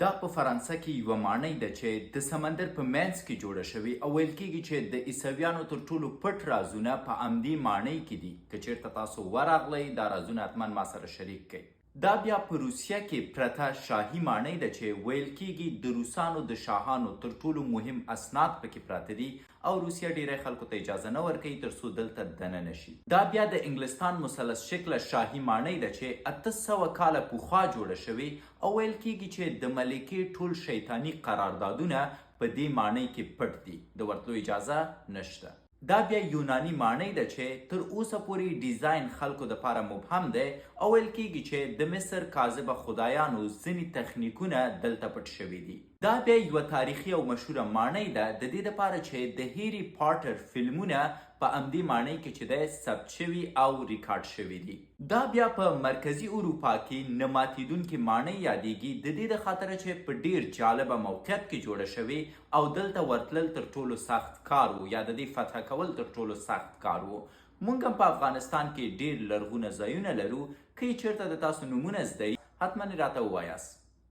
دا په فرانسه کې یوه ماڼۍ ده چې د سمندر په منځ کې جوړه شوې او ویل کېږي چې د عیسویانو تر ټولو پټ رازونه په همدې ماڼۍ کې دي. که چېرته تاسو ورغلئ دا رازونه حتما ما سره شریک کړئ. دا بیا په روسیه کې پرته شاهي ماڼۍ ده چې ویل کېږي د روسانو د شاهانو تر ټولو مهم اسناد پکې پراته دي او روسیه ډیری خلکو ته اجازه نه ورکوي تر څو دلته دننه شي. دا بیا د انګلستان مثلث شکله شاهي ماڼۍ ده چې 800 کاله پخوا جوړه شوې او ویل کېږي چې د ملکې ټول شیطاني قراردادونه په دې ماڼۍ کې پټ دي، د ورتلو اجازه نشته. دا بیا یوناني ماڼۍ ده چې تر اوسه پورې ډیزاین خلکو دپاره مبهم دی او ویل کېږي چې د مصر کاذبه خدایانو ځینې تخنیکونه دلته پټ شوي دي. دا بیا یوه تاریخي او مشهوره ماڼۍ ده د دې دپاره چې د هیری پاټر فلمونه په همدې ماڼۍ کې چې دی ثبت شوي او ریکارډ شوي دي. دا بیا په مرکزي اروپا کې نه ماتېدونکې ماڼۍ یادېږي د دې د خاطره چې په ډیر جالبه موقعیت کې جوړه شوې او دلته ورتلل تر ټولو سخت کار و یا د دې فتح کول تر ټولو سخت کار و. موږ هم په افغانستان کې ډیر لرغونه ځایونه لرو. که یې چېرته د تاسو نومونه زده حتما راته ووایاست.